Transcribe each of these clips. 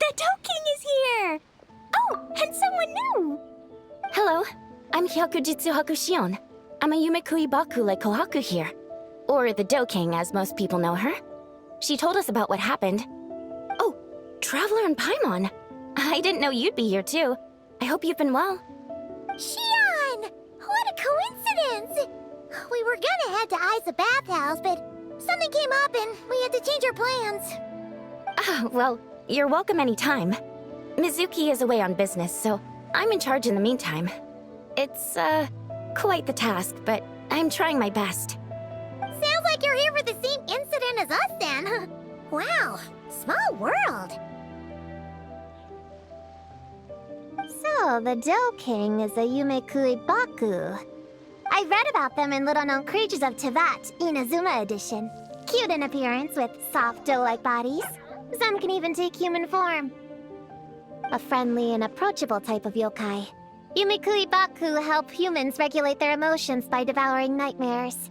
The Dough King is here! Oh, and someone new! Hello, I'm Hyakujitsu Hakushion. I'm a Yumekui Baku like Kohaku here. Or the Dough King, as most people know her. She told us about what happened. Oh, Traveler and Paimon. I didn't know you'd be here too. I hope you've been well. Shion! What a coincidence! We were gonna head to Ai's bathhouse, but something came up and we had to change our plans. Well, you're welcome anytime. Mizuki is away on business, so I'm in charge in the meantime. It's, quite the task, but I'm trying my best. Sounds like you're here for the same incident as us then. Wow, small world. So, the Dough King is a Yumekui Baku. I read about them in Little Known Creatures of Teyvat, Inazuma edition. Cute in appearance with soft dough-like bodies. Some can even take human form. A friendly and approachable type of yokai. Yumekui Baku help humans regulate their emotions by devouring nightmares.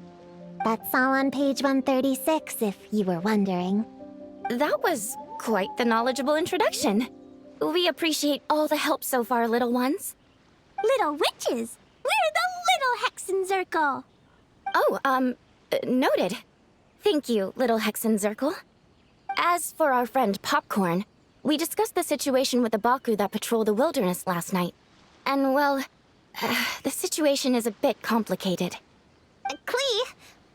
That's all on page 136, if you were wondering. That was quite the knowledgeable introduction. We appreciate all the help so far, little ones. Little witches! We're the Little Hexenzirkel! Oh, noted. Thank you, little Hexenzirkel. As for our friend Popcorn, we discussed the situation with the Baku that patrol the wilderness last night. And, well, the situation is a bit complicated. Klee,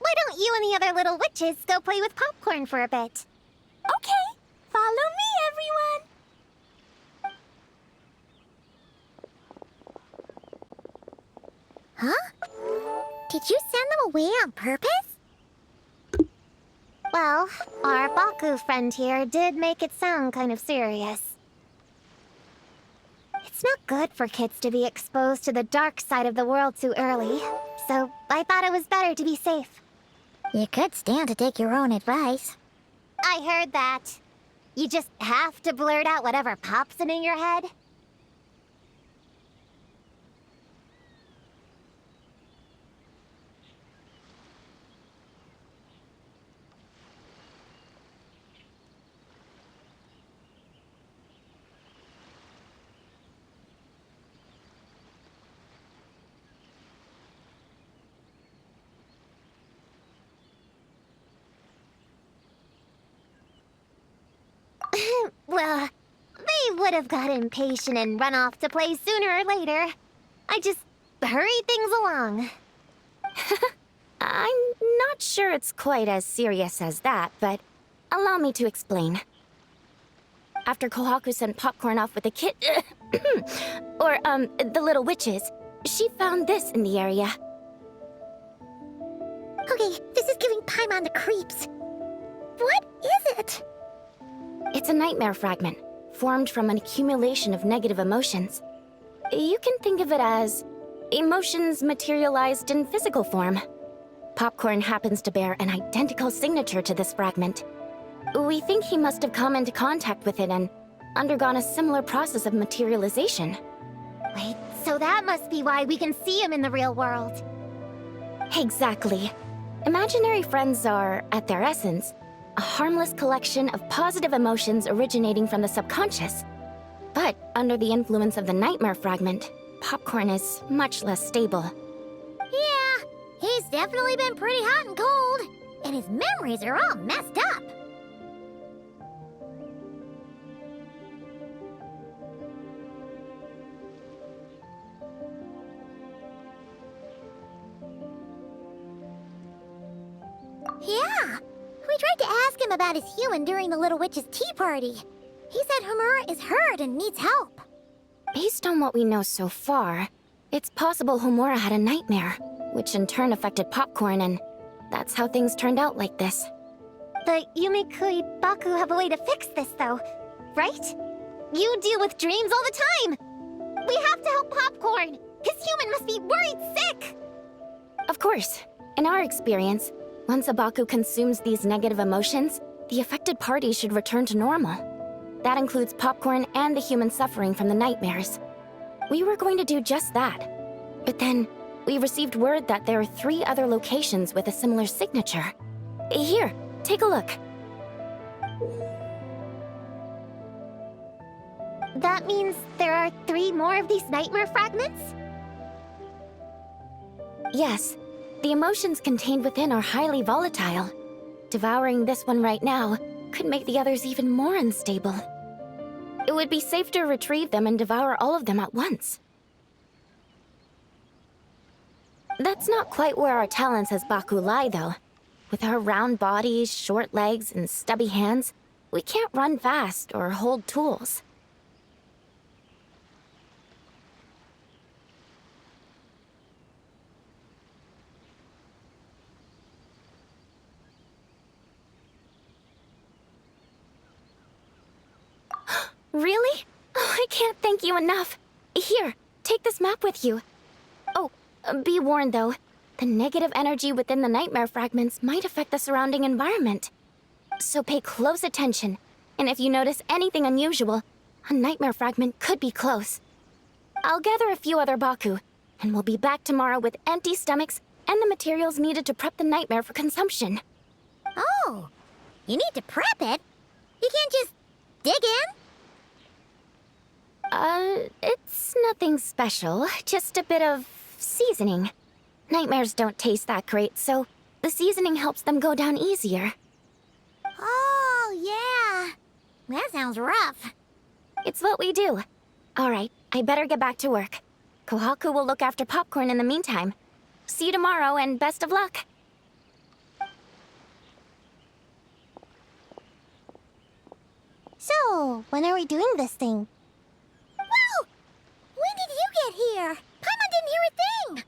why don't you and the other little witches go play with Popcorn for a bit? Okay, follow me, everyone! Huh? Did you send them away on purpose? Well, our Baku friend here did make it sound kind of serious. It's not good for kids to be exposed to the dark side of the world too early, so I thought it was better to be safe. You could stand to take your own advice. I heard that. You just have to blurt out whatever pops in your head. Well, they would have got impatient and run off to play sooner or later. I just hurried things along. I'm not sure it's quite as serious as that, but allow me to explain. After Kohaku sent Popcorn off with the kid... or, the little witches, she found this in the area. Okay, this is giving Paimon the creeps. What is it? It's a nightmare fragment, formed from an accumulation of negative emotions. You can think of it as emotions materialized in physical form. Popcorn happens to bear an identical signature to this fragment. We think he must have come into contact with it and undergone a similar process of materialization. Wait, so that must be why we can see him in the real world. Exactly. Imaginary friends are, at their essence, a harmless collection of positive emotions originating from the subconscious. But under the influence of the nightmare fragment, Popcorn is much less stable. Yeah, he's definitely been pretty hot and cold, and his memories are all messed up. Yeah, we tried to ask him about his human during the Little Witch's tea party. He said Homura is hurt and needs help. Based on what we know so far, it's possible Homura had a nightmare, which in turn affected Popcorn, and that's how things turned out like this. The Yumekui Baku have a way to fix this, though, right? You deal with dreams all the time! We have to help Popcorn! His human must be worried sick! Of course. In our experience, once a Baku consumes these negative emotions, the affected party should return to normal. That includes Popcorn and the human suffering from the nightmares. We were going to do just that. But then, we received word that there are 3 other locations with a similar signature. Here, take a look. That means there are 3 more of these nightmare fragments? Yes, the emotions contained within are highly volatile. Devouring this one right now could make the others even more unstable. It would be safe to retrieve them and devour all of them at once. That's not quite where our talents as Baku lie, though. With our round bodies, short legs, and stubby hands, we can't run fast or hold tools. Really? Oh, I can't thank you enough. Here, take this map with you. Oh, be warned though. The negative energy within the nightmare fragments might affect the surrounding environment. So pay close attention, and if you notice anything unusual, a nightmare fragment could be close. I'll gather a few other Baku, and we'll be back tomorrow with empty stomachs and the materials needed to prep the nightmare for consumption. Oh, you need to prep it? You can't just dig in? It's nothing special, just a bit of seasoning. Nightmares don't taste that great, so the seasoning helps them go down easier. Oh, yeah. That sounds rough. It's what we do. All right, I better get back to work. Kohaku will look after popcorn in the meantime. See you tomorrow, and best of luck. So, when are we doing this thing? Whoa! When did you get here? Paimon didn't hear a thing!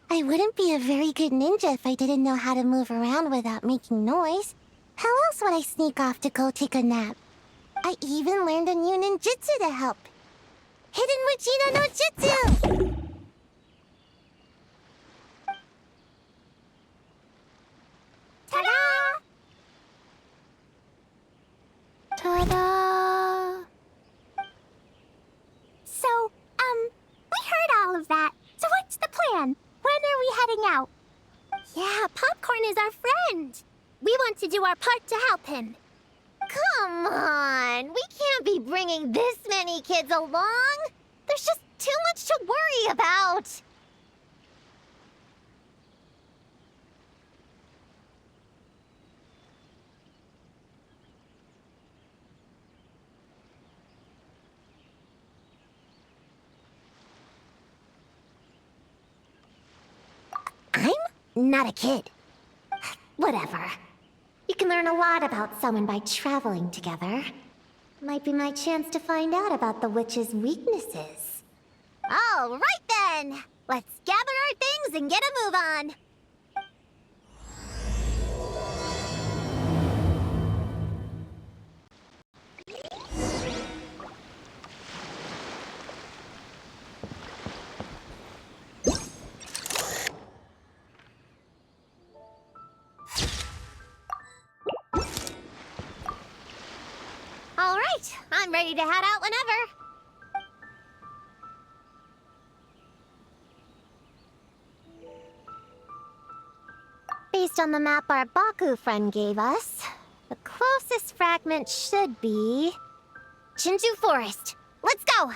I wouldn't be a very good ninja if I didn't know how to move around without making noise. How else would I sneak off to go take a nap? I even learned a new ninjutsu to help. Hidden Wujino no Jutsu! Ta-da! Ta-da! So, we heard all of that. So what's the plan? When are we heading out? Yeah, Popcorn is our friend. We want to do our part to help him. Come on! We can't be bringing this many kids along! There's just too much to worry about! I'm not a kid. Whatever. You can learn a lot about someone by traveling together. Might be my chance to find out about the witch's weaknesses. All right then! Let's gather our things and get a move on! All right, I'm ready to head out whenever. Based on the map our Baku friend gave us, the closest fragment should be Chinju Forest. Let's go!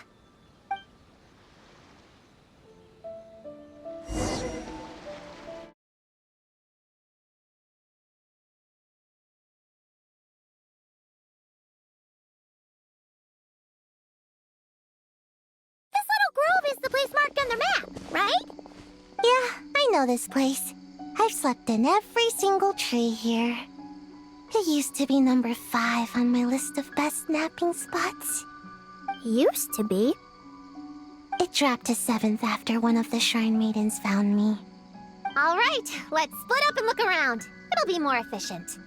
This little grove is the place marked on the map, right? Yeah, I know this place. I've slept in every single tree here. It used to be number 5 on my list of best napping spots. Used to be? It dropped to 7th after one of the Shrine Maidens found me. All right, let's split up and look around. It'll be more efficient.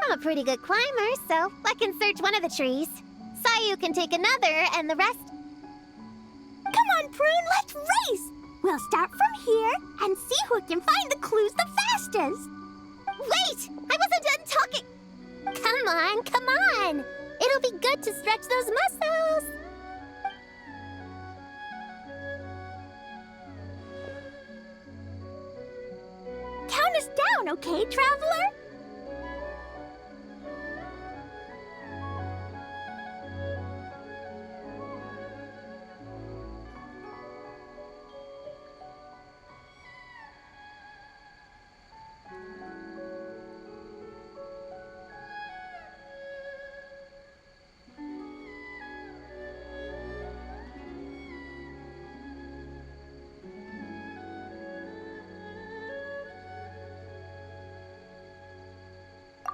I'm a pretty good climber, so I can search one of the trees. Sayu can take another, and the rest... Come on, Prune, let's race! We'll start from here and see who can find the clues the fastest. Wait! I wasn't done talking! Come on! It'll be good to stretch those muscles! Count us down, okay, Traveler?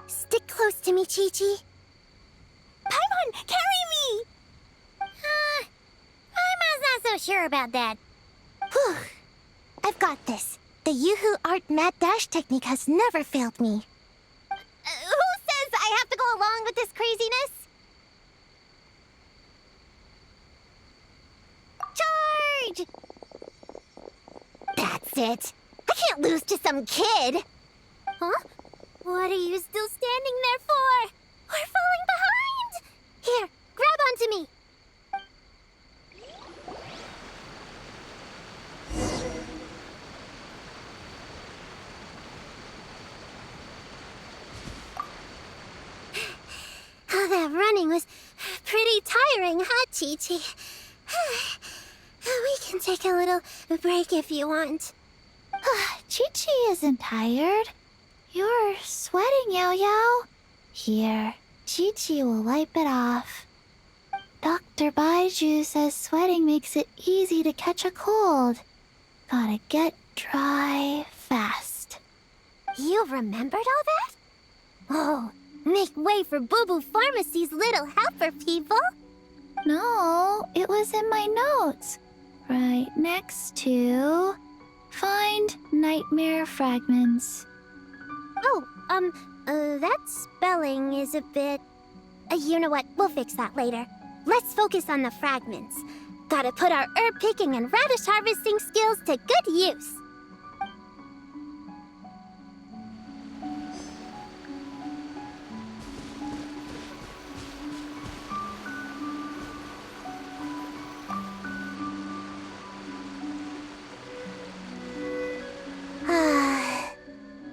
Stick close to me, Chi-Chi. Paimon, carry me! Paimon's not so sure about that. Whew. I've got this. The Yoo-Hoo Art Mad Dash technique has never failed me. Who says I have to go along with this craziness? Charge! That's it. I can't lose to some kid. Huh? What are you still standing there for? We're falling behind! Here, grab onto me. Oh, that running was pretty tiring, huh, Chi-Chi? We can take a little break if you want. Chi-Chi isn't tired. You're sweating, Yo-Yo. Here, Chi-Chi will wipe it off. Dr. Baiju says sweating makes it easy to catch a cold. Gotta get dry fast. You remembered all that? Oh, make way for Boo Boo Pharmacy's little helper, people. No, it was in my notes. Right next to... Find nightmare fragments. Oh, that spelling is a bit... you know what? We'll fix that later. Let's focus on the fragments. Gotta put our herb picking and radish harvesting skills to good use.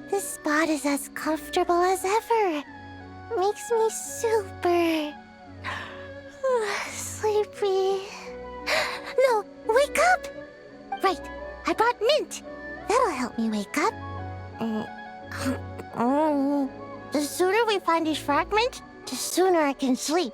This spot is as comfortable as ever. Makes me super... sleepy. No, wake up! Right, I brought mint. That'll help me wake up. The sooner we find this fragment, the sooner I can sleep.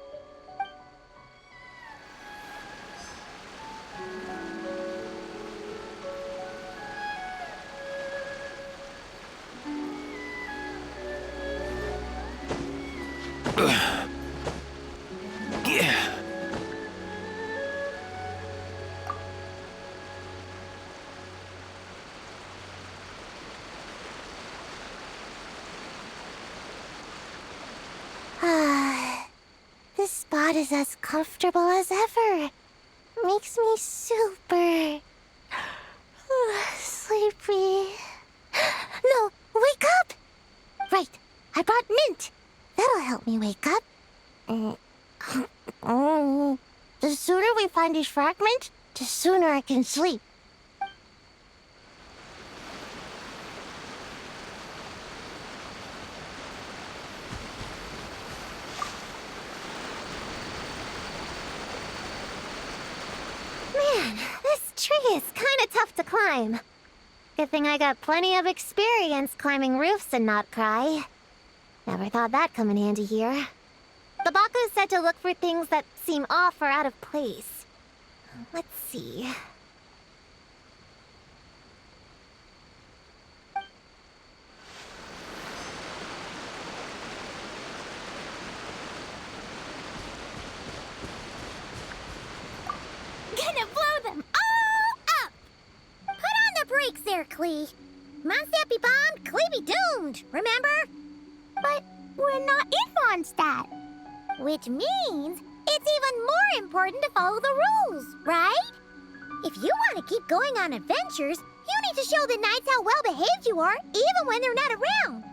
This spot is as comfortable as ever. Makes me super... sleepy. No, wake up! Right, I brought mint. That'll help me wake up. The sooner we find this fragment, the sooner I can sleep. Man, this tree is kind of tough to climb. Good thing I got plenty of experience climbing roofs and not cry. Never thought that'd come in handy here. The Baku said to look for things that seem off or out of place. Let's see. Gonna blow them all up! Put on the brakes there, Klee. Mondstadt be bombed, Klee be doomed, remember? But we're not in Mondstadt. Which means it's even more important to follow the rules, right? If you want to keep going on adventures, you need to show the knights how well-behaved you are, even when they're not around.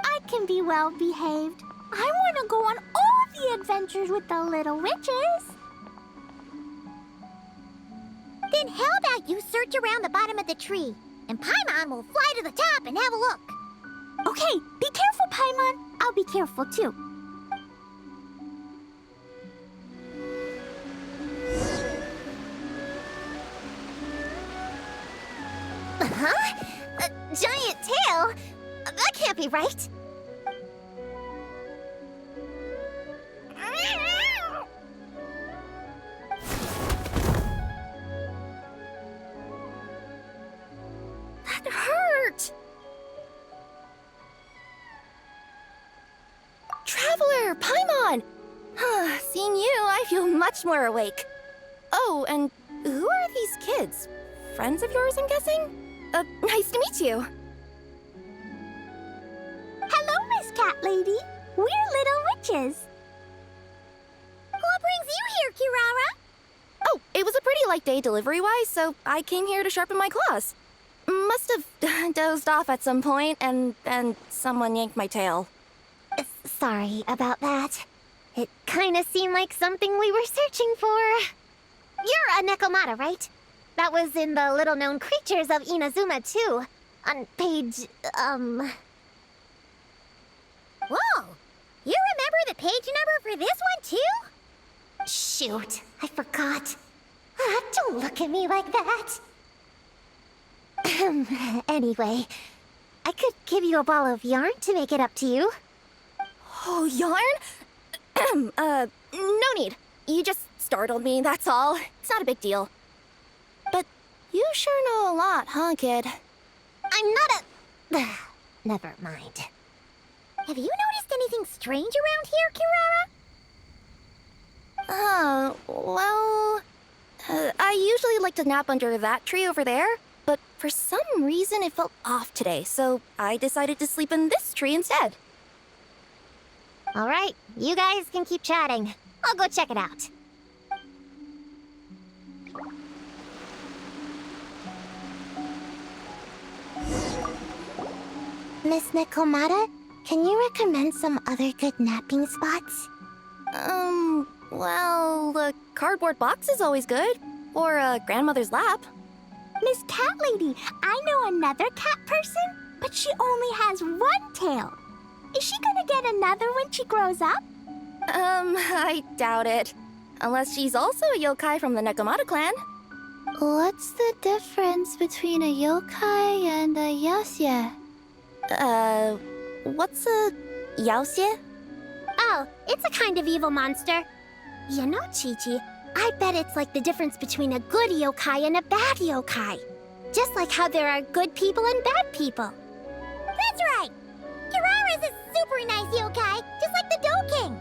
I can be well-behaved. I want to go on all the adventures with the little witches. Then how about you search around the bottom of the tree, and Paimon will fly to the top and have a look. Okay, be careful, Paimon. I'll be careful, too. Huh? A giant tail? That can't be right. That hurt. there, Paimon! Seeing you, I feel much more awake. Oh, and who are these kids? Friends of yours, I'm guessing? Nice to meet you. Hello, Miss Cat Lady. We're little witches. What brings you here, Kirara? Oh, it was a pretty light day delivery-wise, so I came here to sharpen my claws. Must have dozed off at some point, and then someone yanked my tail. Sorry about that. It kinda seemed like something we were searching for. You're a Nekomata, right? That was in the little-known creatures of Inazuma, too. On page, Whoa! You remember the page number for this one, too? Shoot, I forgot. Don't look at me like that. Anyway, I could give you a ball of yarn to make it up to you. Oh, yarn? No need. You just startled me, that's all. It's not a big deal. But you sure know a lot, huh, kid? I'm not a... Never mind. Have you noticed anything strange around here, Kirara? Well... I usually like to nap under that tree over there, but for some reason it felt off today, so I decided to sleep in this tree instead. All right, you guys can keep chatting. I'll go check it out. Miss Nekomata, can you recommend some other good napping spots? Well, the cardboard box is always good. Or a grandmother's lap. Miss Cat Lady, I know another cat person, but she only has one tail. Is she gonna get another when she grows up? I doubt it. Unless she's also a yokai from the Nekomata clan. What's the difference between a yokai and a yaoxie? What's a yaoxie? Oh, it's a kind of evil monster. You know, Chi-Chi, I bet it's like the difference between a good yokai and a bad yokai. Just like how there are good people and bad people. That's right! Kirara's a super nice yokai, just like the Dough King.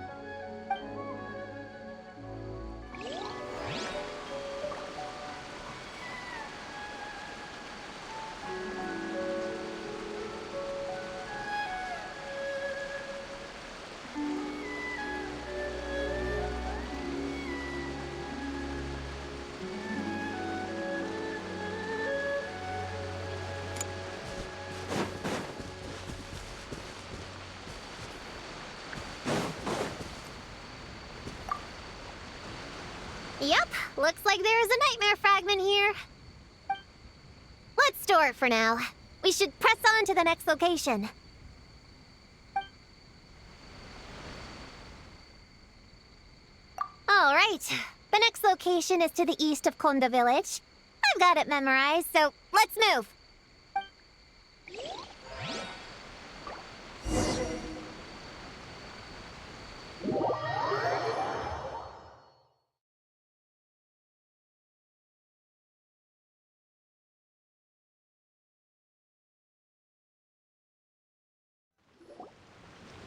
Yep, looks like there's a nightmare fragment here. Let's store it for now. We should press on to the next location. All right, the next location is to the east of Konda Village. I've got it memorized, so let's move.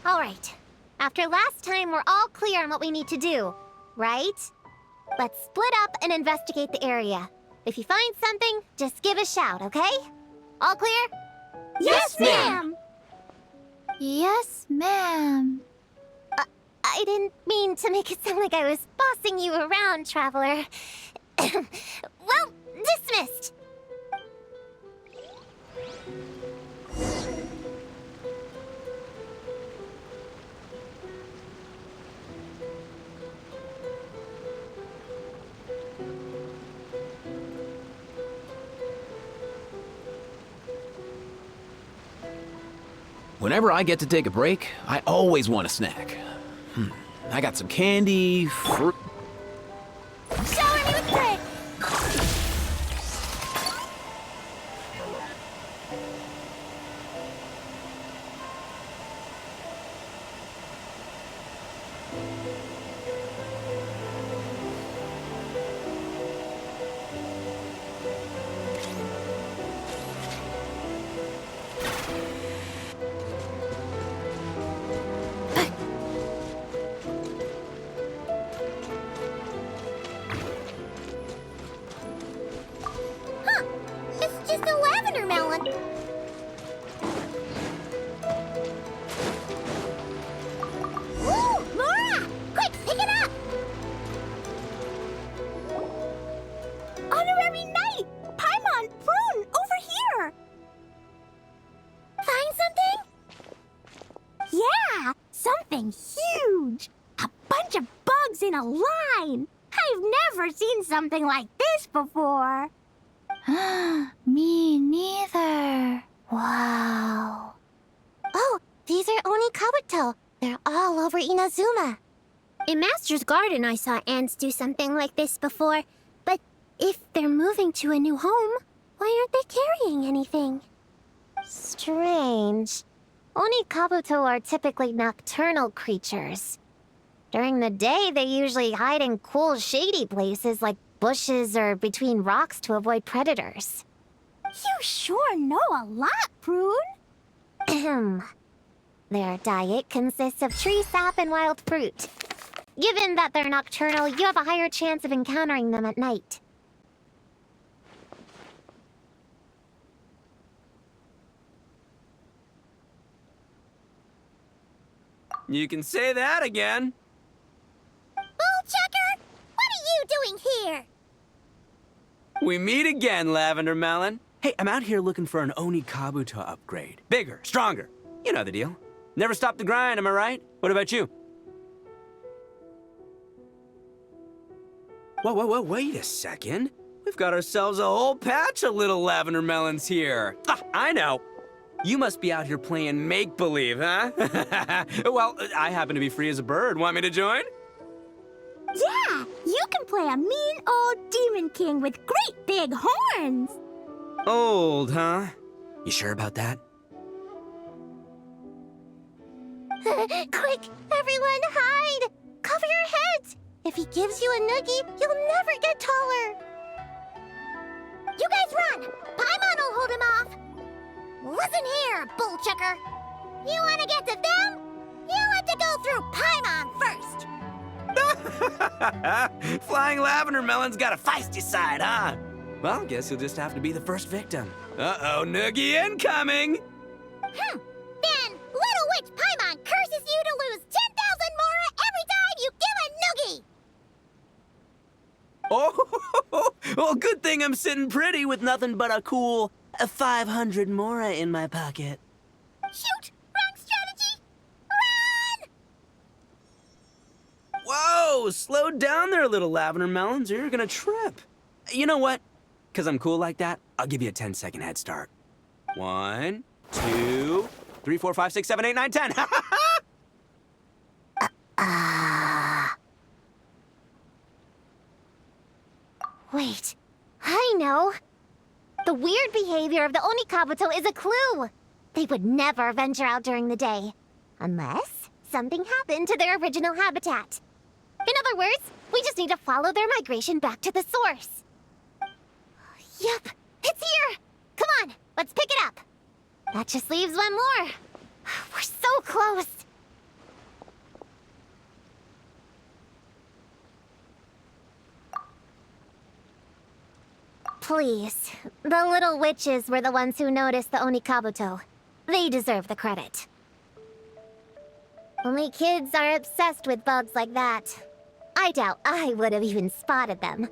All right. After last time, we're all clear on what we need to do, right? Let's split up and investigate the area. If you find something, just give a shout, okay? All clear? Yes, ma'am! Yes, ma'am. I didn't mean to make it sound like I was bossing you around, Traveler. Well, dismissed. Whenever I get to take a break, I always want a snack. I got some candy, fruit. Shower me with praise! Yeah, something huge. A bunch of bugs in a line. I've never seen something like this before. Me neither. Wow. Oh, these are Oni Kabuto. They're all over Inazuma. In Master's Garden, I saw ants do something like this before. But if they're moving to a new home, why aren't they carrying anything? Strange. Oni Kabuto are typically nocturnal creatures. During the day, they usually hide in cool, shady places like bushes or between rocks to avoid predators. You sure know a lot, Prune. Ahem. Their diet consists of tree sap and wild fruit. Given that they're nocturnal, you have a higher chance of encountering them at night. You can say that again. Bullchucker, what are you doing here? We meet again, Lavender Melon. Hey, I'm out here looking for an Oni Kabuto upgrade. Bigger, stronger. You know the deal. Never stop the grind, am I right? What about you? Whoa, wait a second. We've got ourselves a whole patch of little Lavender Melons here. Ah, I know. You must be out here playing make-believe, huh? Well, I happen to be free as a bird. Want me to join? Yeah, you can play a mean old demon king with great big horns. Old, huh? You sure about that? Quick, everyone hide! Cover your heads! If he gives you a noogie, you'll never get taller. You guys run! Paimon will hold him off. Listen here, Bullchucker. You want to get to them? You have to go through Paimon first. Flying Lavender Melon's got a feisty side, huh? Well, guess you'll just have to be the first victim. Uh-oh, noogie incoming! Then Little Witch Paimon curses you to lose 10,000 Mora every time you give a noogie. Oh, well, good thing I'm sitting pretty with nothing but a cool 500 Mora in my pocket. Shoot! Wrong strategy! Run! Whoa, slow down there, little Lavender Melons, or you're gonna trip. You know what? Because I'm cool like that, I'll give you a 10-second head start. 1, 2, 3, 4, 5, 6, 7, 8, 9, 10. Wait, I know. The weird behavior of the Oni Kabuto is a clue. They would never venture out during the day, unless something happened to their original habitat. In other words, we just need to follow their migration back to the source. Yep, it's here! Come on, let's pick it up. That just leaves one more. We're so close. Please, the little witches were the ones who noticed the Oni Kabuto. They deserve the credit. Only kids are obsessed with bugs like that. I doubt I would have even spotted them.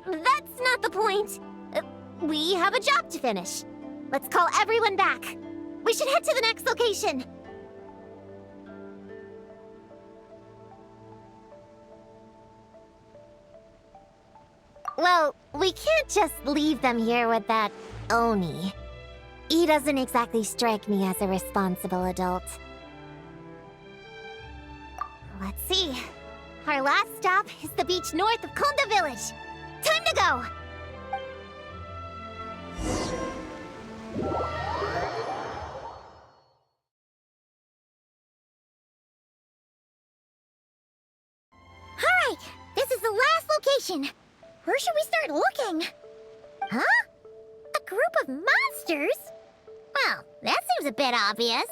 That's not the point. We have a job to finish. Let's call everyone back. We should head to the next location. Well, we can't just leave them here with that Oni. He doesn't exactly strike me as a responsible adult. Let's see. Our last stop is the beach north of Konda Village. Time to go! Alright, this is the last location. Where should we start looking? Huh? A group of monsters? Well, that seems a bit obvious.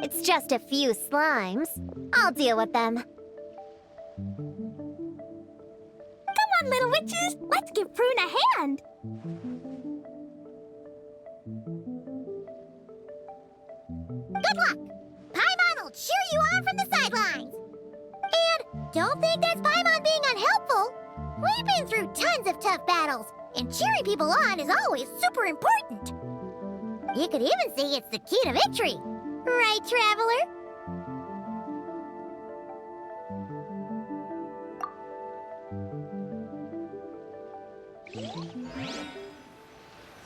It's just a few slimes. I'll deal with them. Come on, little witches! Let's give Prune a hand! Good luck! Paimon will cheer But that's Paimon being unhelpful. We've been through tons of tough battles, and cheering people on is always super important. You could even say it's the key to victory. Right, Traveler?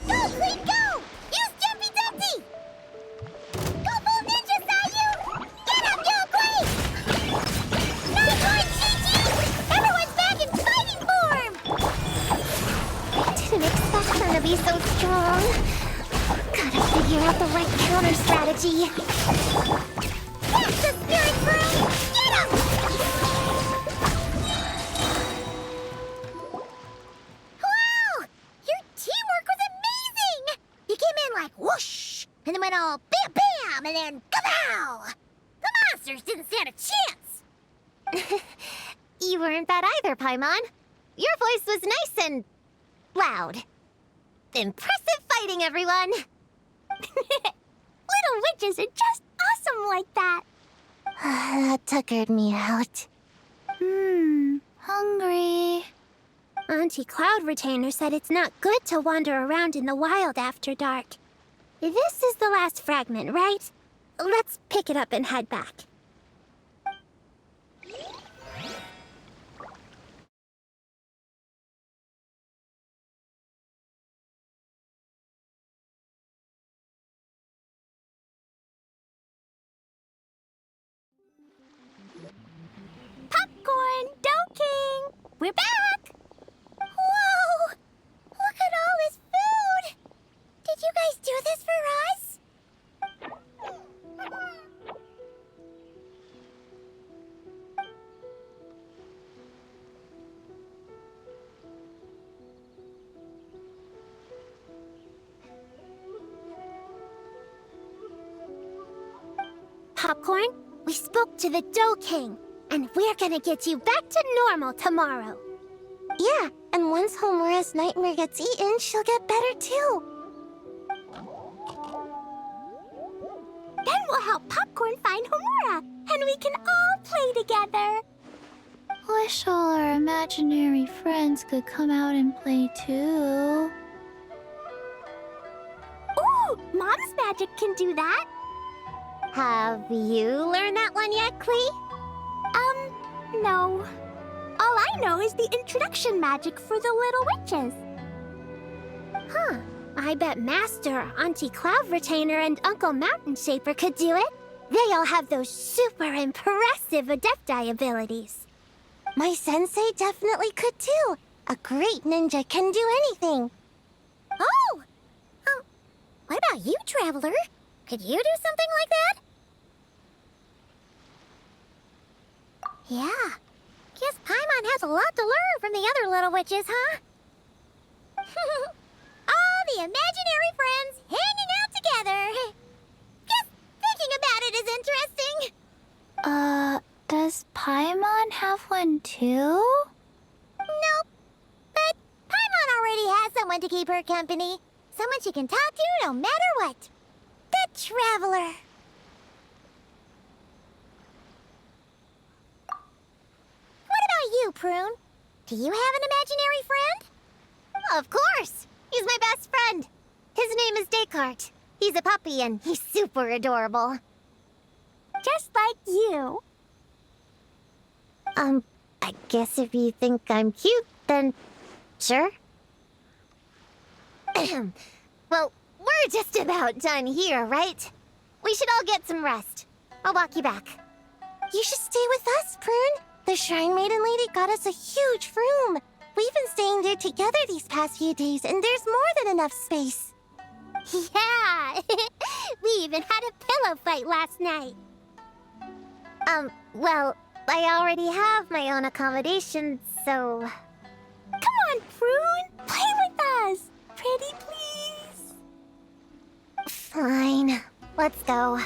Go, Clean, go! Use Jumpy Dumpty! Go full ninja, Sayu! Get up, Yo, Queen! Not going, Chi-Chi! Everyone's back in fighting form! I didn't expect her to be so strong. Gotta figure out the right counter strategy. That's the spirit, Broom! Get him! Wow! Your teamwork was amazing! You came in like whoosh, and then went all bam bam, and then kapow! The monsters didn't stand a chance! You weren't bad either, Paimon. Your voice was nice and loud. Impressive fighting, everyone! Little witches are just awesome like that. That tuckered me out. Hungry. Auntie Cloud Retainer said it's not good to wander around in the wild after dark. This is the last fragment, right? Let's pick it up and head back. Popcorn, Dough King! We're back! Whoa! Look at all this food! Did you guys do this for us? Popcorn, we spoke to the Dough King, and we're gonna get you back to normal tomorrow. Yeah, and once Homura's nightmare gets eaten, she'll get better too. Then we'll help Popcorn find Homura, and we can all play together. Wish all our imaginary friends could come out and play too. Ooh, Mom's magic can do that. Have you learned that one yet, Klee? No. All I know is the introduction magic for the little witches. Huh. I bet Master, Auntie Cloud Retainer, and Uncle Mountain Shaper could do it. They all have those super impressive Adepti abilities. My sensei definitely could too. A great ninja can do anything. Oh! What about you, Traveler? Could you do something like that? Yeah. Guess Paimon has a lot to learn from the other little witches, huh? All the imaginary friends hanging out together. Just thinking about it is interesting. Does Paimon have one too? Nope. But Paimon already has someone to keep her company. Someone she can talk to no matter what. The Traveler. What about you, Prune? Do you have an imaginary friend? Of course. He's my best friend. His name is Descartes. He's a puppy and he's super adorable. Just like you. I guess if you think I'm cute, then sure. Well, we're just about done here, right? We should all get some rest. I'll walk you back. You should stay with us, Prune. The Shrine Maiden Lady got us a huge room. We've been staying there together these past few days, and there's more than enough space. Yeah! We even had a pillow fight last night. Well, I already have my own accommodation, so... Come on, Prune! Play with us! Pretty please! Fine. Let's go.